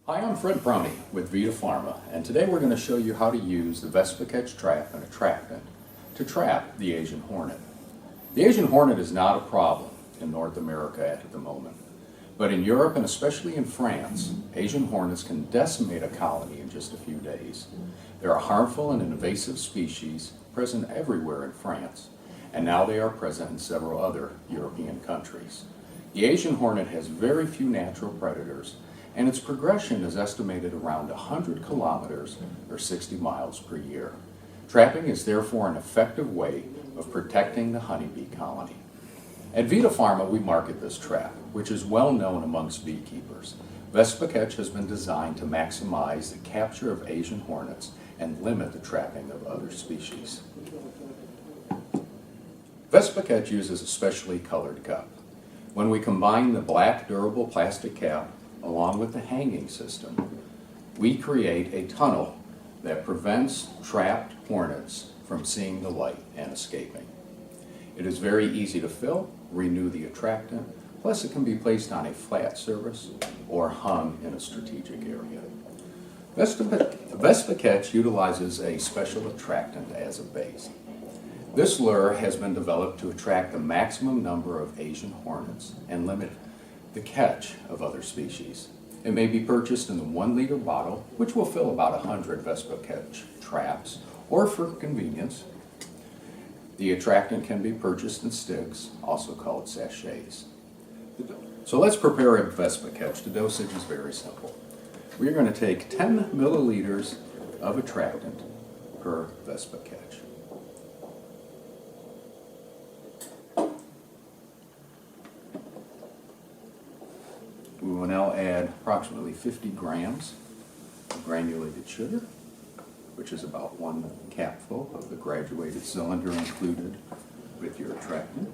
Hi, I'm Fred Brownie with Vetopharma, and today we're going to show you how to use the Vespa-Catch trap and attractant to trap the Asian hornet. The Asian hornet is not a problem in North America at the moment, but in Europe and especially in France, Asian hornets can decimate a colony in just a few days. They're a harmful and invasive species present everywhere in France, and now they are present in several other European countries. The Asian hornet has very few natural predators, and its progression is estimated around 100 kilometers or 60 miles per year. Trapping is therefore an effective way of protecting the honeybee colony. At Vetopharma, we market this trap, which is well known amongst beekeepers. Vespa-Catch has been designed to maximize the capture of Asian hornets and limit the trapping of other species. Vespa-Catch uses a specially colored cup. When we combine the black durable plastic cap along with the hanging system, we create a tunnel that prevents trapped hornets from seeing the light and escaping. It is very easy to fill, renew the attractant, plus it can be placed on a flat surface or hung in a strategic area. Vespa-Catch utilizes a special attractant as a base. This lure has been developed to attract the maximum number of Asian hornets and limit the catch of other species. It may be purchased in the 1-liter bottle, which will fill about 100 Vespa-Catch traps, or for convenience, the attractant can be purchased in sticks, also called sachets. So let's prepare a Vespa-Catch. The dosage is very simple. We're going to take 10 milliliters of attractant per Vespa-Catch. We will now add approximately 50 grams of granulated sugar, which is about 1 capful of the graduated cylinder included with your attractant.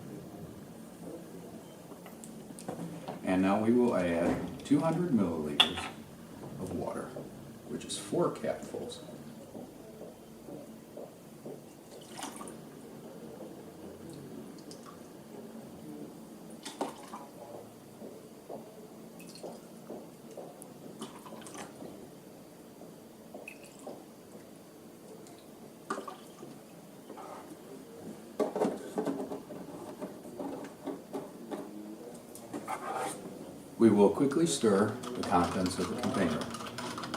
And now we will add 200 milliliters of water, which is 4 capfuls. We will quickly stir the contents of the container.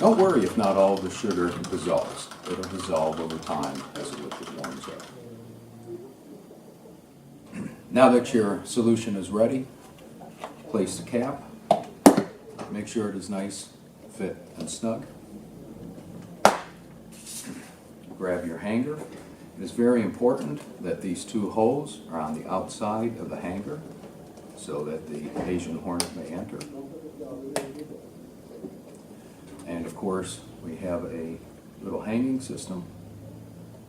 Don't worry if not all of the sugar dissolves. It'll dissolve over time as the liquid warms up. Now that your solution is ready, place the cap. Make sure it is nice, fit, and snug. Grab your hanger. It is very important that these 2 holes are on the outside of the hanger, so that the Asian hornet may enter. And of course, we have a little hanging system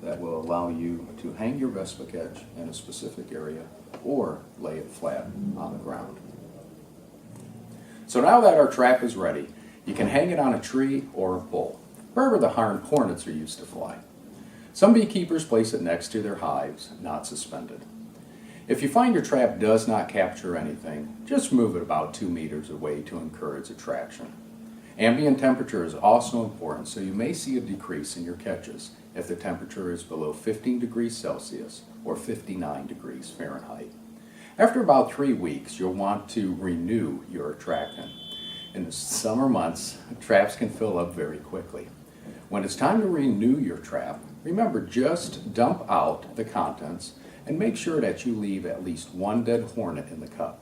that will allow you to hang your Vespa-Catch in a specific area or lay it flat on the ground. So now that our trap is ready, you can hang it on a tree or a pole, wherever the hornets are used to fly. Some beekeepers place it next to their hives, not suspended. If you find your trap does not capture anything, just move it about 2 meters away to encourage attraction. Ambient temperature is also important, so you may see a decrease in your catches if the temperature is below 15 degrees Celsius or 59 degrees Fahrenheit. After about 3 weeks, you'll want to renew your attractant. In the summer months, traps can fill up very quickly. When it's time to renew your trap, remember, just dump out the contents and make sure that you leave at least 1 dead hornet in the cup.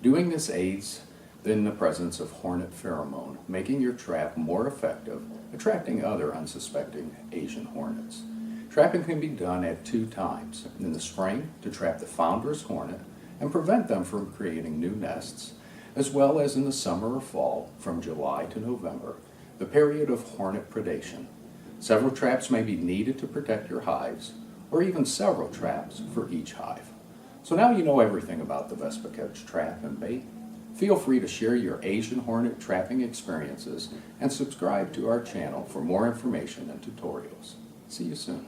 Doing this aids in the presence of hornet pheromone, making your trap more effective, attracting other unsuspecting Asian hornets. Trapping can be done at 2 times. In the spring, to trap the founder's hornet and prevent them from creating new nests, as well as in the summer or fall, from July to November, the period of hornet predation. Several traps may be needed to protect your hives, or even several traps for each hive. So now you know everything about the Vespa-Catch trap and bait. Feel free to share your Asian hornet trapping experiences and subscribe to our channel for more information and tutorials. See you soon.